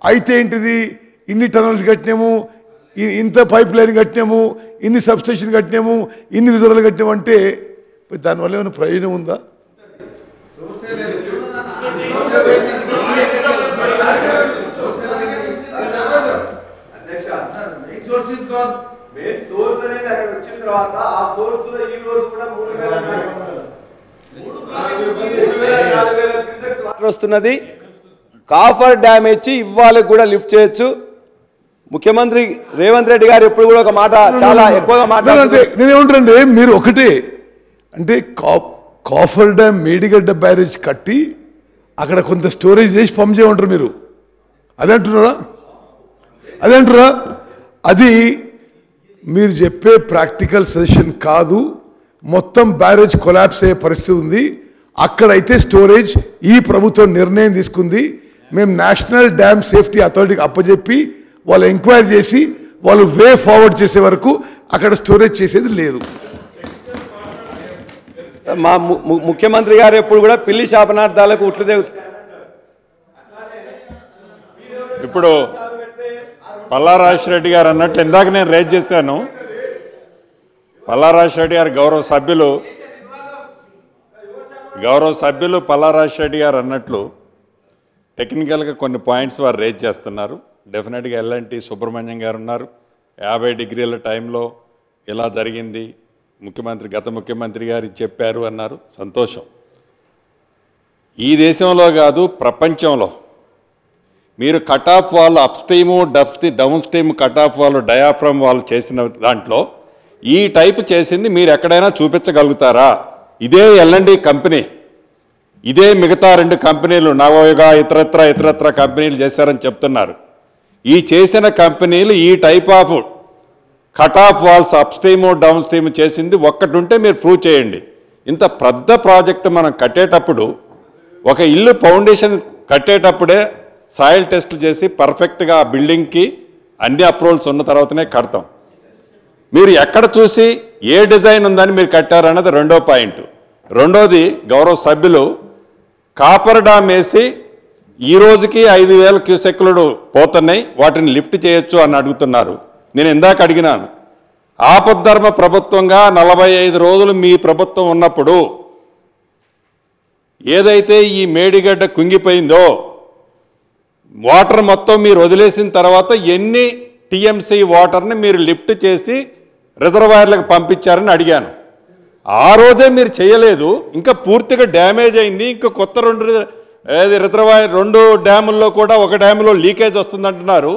అయితే ఏంటిది ఇన్ని టనల్స్ కట్టినాము, ఇంత పైప్ లైన్ కట్టినాము, ఇన్ని సబ్స్టేషన్ కట్టినాము, ఇన్ని రిజర్వులు కట్టినాము అంటే దానివల్ల ఏమైనా ప్రయోజనం ఉందా? వస్తున్నది కాఫర్ డ్యామేజ్ ఇవ్వాలి కూడా లిఫ్ట్ చేయొచ్చు. ముఖ్యమంత్రి రేవంత్ రెడ్డి గారు ఎప్పుడు కూడా ఒక మాట చాలా ఎక్కువగా మాట్లాడుతుంటే నేనేమంటారంటే మీరు ఒకటే అంటే కాఫర్ డ్యామ్ మేడిగడ్డ బ్యారేజ్ కట్టి అక్కడ కొంత స్టోరేజ్ చేసి పంప్ చేయమంటారు మీరు, అదే అంటున్నారా? అది మీరు చెప్పే ప్రాక్టికల్ సజెషన్ కాదు. మొత్తం బ్యారేజ్ కొలాప్స్ అయ్యే పరిస్థితి ఉంది. అక్కడైతే స్టోరేజ్ ఈ ప్రభుత్వం నిర్ణయం తీసుకుంది. మేము నేషనల్ డ్యామ్ సేఫ్టీ అథారిటీకి అప్పచెప్పి వాళ్ళు ఎంక్వైరీ చేసి వాళ్ళు వే ఫార్వర్డ్ చేసే వరకు అక్కడ స్టోరేజ్ చేసేది లేదు. మా ముఖ్యమంత్రి గారు ఎప్పుడు కూడా పిల్లి శాపనార్థాలకు ఉట్లుదే. ఇప్పుడు పల్లా రాజశేఖర గారు అన్నట్టు ఇందాక నేను రేజ్ చేశాను. పల్లా రాజశేఖర గారు గౌరవ సభ్యులు పల్లా రాజశేఖర గారు అన్నట్లు టెక్నికల్గా కొన్ని పాయింట్స్ వారు రేజ్ చేస్తున్నారు. డెఫినెట్గా ఎల్ఎన్టీ సుబ్రహ్మణ్యం గారు ఉన్నారు. 50 డిగ్రీల టైంలో ఇలా జరిగింది, గత ముఖ్యమంత్రి గారు చెప్పారు అన్నారు. సంతోషం. ఈ దేశంలో కాదు ప్రపంచంలో మీరు కట్ ఆఫ్ వాళ్ళు up stream down stream cut off వాళ్ళు డయాఫ్రమ్ వాళ్ళు చేసిన దాంట్లో ఈ టైపు చేసింది మీరు ఎక్కడైనా చూపించగలుగుతారా? ఇదే ఎల్ఎన్టీ కంపెనీ, ఇదే మిగతా 2 కంపెనీలు నవయోగ ఇతరత్ర కంపెనీలు చేశారని చెప్తున్నారు. ఈ చేసిన కంపెనీలు ఈ type of cut off walls upstream downstream చేసింది ఒక్కటి ఉంటే మీరు ప్రూవ్ చేయండి. ఇంత పెద్ద ప్రాజెక్టు మనం కట్టేటప్పుడు ఒక ఇల్లు ఫౌండేషన్ కట్టేటప్పుడే సాయిల్ టెస్ట్ చేసి పర్ఫెక్ట్గా ఆ బిల్డింగ్కి అన్ని అప్రూవల్స్ ఉన్న తర్వాతనే కడతాం. మీరు ఎక్కడ చూసి ఏ డిజైన్ ఉందని మీరు కట్టారన్నది రెండో పాయింట్. రెండోది గౌరవ సభ్యులు కాపర్ డామ్ వేసి ఈ రోజుకి 5,000 క్యూసెక్లు పోతున్నాయి, వాటిని లిఫ్ట్ చేయొచ్చు అని అడుగుతున్నారు. నేను ఇందాక అడిగినాను, ఆపద్ధర్మ ప్రభుత్వంగా 45 రోజులు మీ ప్రభుత్వం ఉన్నప్పుడు ఏదైతే ఈ మేడిగడ్డ కుంగిపోయిందో వాటర్ మొత్తం మీరు వదిలేసిన తర్వాత ఎన్ని టీఎంసీ వాటర్ని మీరు లిఫ్ట్ చేసి రిజర్వాయర్లకు పంపించారని అడిగాను. ఆ రోజే మీరు చేయలేదు. ఇంకా పూర్తిగా డ్యామేజ్ అయింది. ఇంకా కొత్త 2 రిజర్వాయర్ 2 డ్యాముల్లో కూడా ఒక డ్యాములో లీకేజ్ వస్తుందంటున్నారు.